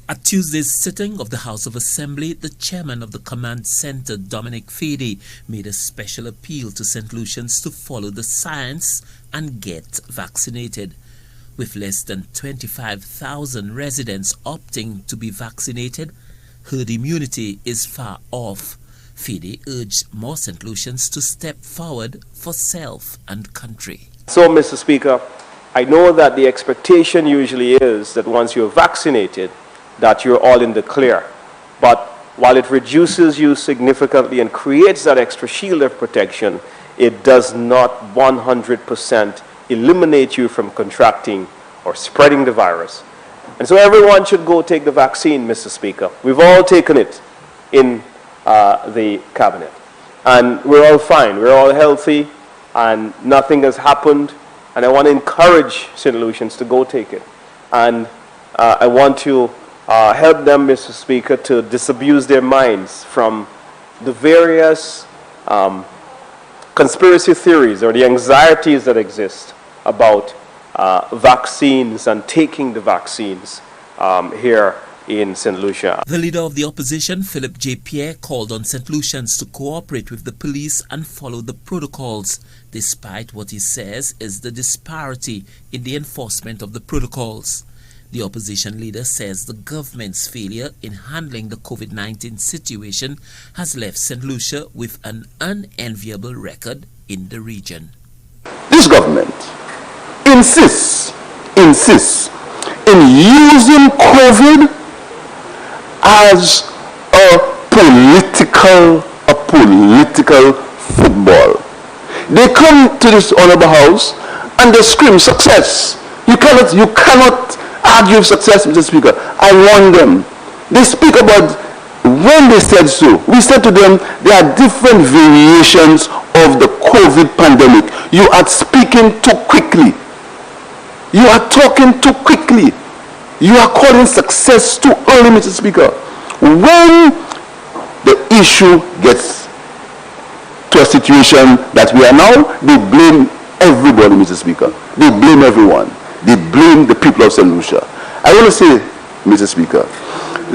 At Tuesday's sitting of the House of Assembly, the chairman of the Command Center, Dominic Fede, made a special appeal to Saint Lucians to follow the science and get vaccinated. With less than 25,000 residents opting to be vaccinated, herd immunity is far off. Fede urged more Saint Lucians to step forward for self and country. So, Mr. Speaker, I know that the expectation usually is that once you're vaccinated, that you're all in the clear. But while it reduces you significantly and creates that extra shield of protection, it does not 100% eliminate you from contracting or spreading the virus. And so everyone should go take the vaccine, Mr. Speaker. We've all taken it in the cabinet. And we're all fine, we're all healthy, and nothing has happened. And I want to encourage St. Lucians to go take it. And I want to help them, Mr. Speaker, to disabuse their minds from the various conspiracy theories or the anxieties that exist about vaccines and taking the vaccines here in Saint Lucia. The leader of the opposition, Philip J. Pierre, called on Saint Lucians to cooperate with the police and follow the protocols, despite what he says is the disparity in the enforcement of the protocols. The opposition leader says the government's failure in handling the COVID-19 situation has left Saint Lucia with an unenviable record in the region. This government insists in using COVID as a political football. They come to this honorable house and they scream success. You cannot argue success, Mr. Speaker. I warn them. They speak about when they said so. We said to them there are different variations of the COVID pandemic. You are speaking too quickly. You are talking too quickly. You are calling success too early, Mr. Speaker. When the issue gets to a situation that we are now, they blame everybody, Mr. Speaker. They blame everyone. They blame the people of Saint Lucia. I want to say, Mr. Speaker,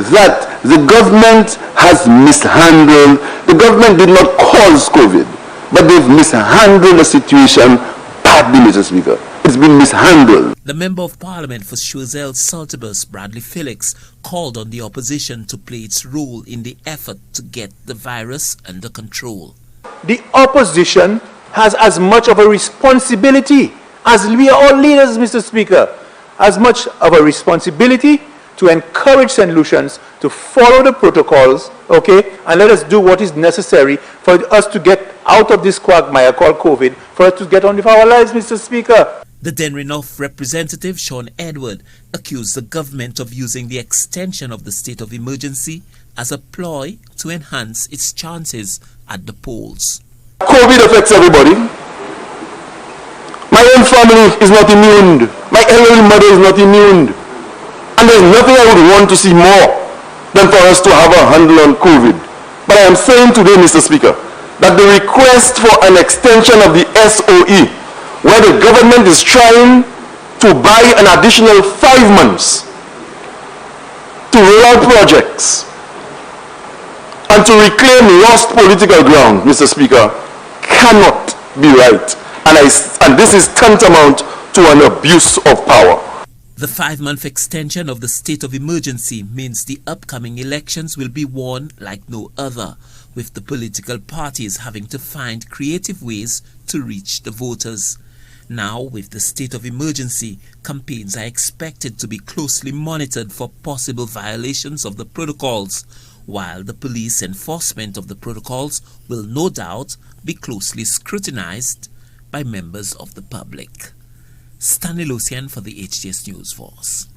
that the government has mishandled. The government did not cause COVID, but they've mishandled the situation badly, Mr. Speaker. It's been mishandled. The Member of Parliament for Choiseul Saltibus, Bradley Felix, called on the opposition to play its role in the effort to get the virus under control. The opposition has as much of a responsibility as we are all leaders, Mr. Speaker, as much of a responsibility to encourage St. Lucians to follow the protocols, okay, and let us do what is necessary for us to get out of this quagmire called COVID, for us to get on with our lives, Mr. Speaker. The Denry North representative, Sean Edward, accused the government of using the extension of the state of emergency as a ploy to enhance its chances at the polls. COVID affects everybody. My own family is not immune. My elderly mother is not immune. And there's nothing I would want to see more than for us to have a handle on COVID. But I am saying today, Mr. Speaker, that the request for an extension of the SOE, where the government is trying to buy an additional 5 months to roll out projects and to reclaim lost political ground, Mr. Speaker, cannot be right. And this is tantamount to an abuse of power. The 5-month extension of the state of emergency means the upcoming elections will be won like no other, with the political parties having to find creative ways to reach the voters. Now, with the state of emergency, campaigns are expected to be closely monitored for possible violations of the protocols, while the police enforcement of the protocols will no doubt be closely scrutinized by members of the public. Saint Lucian for the HTS News Force.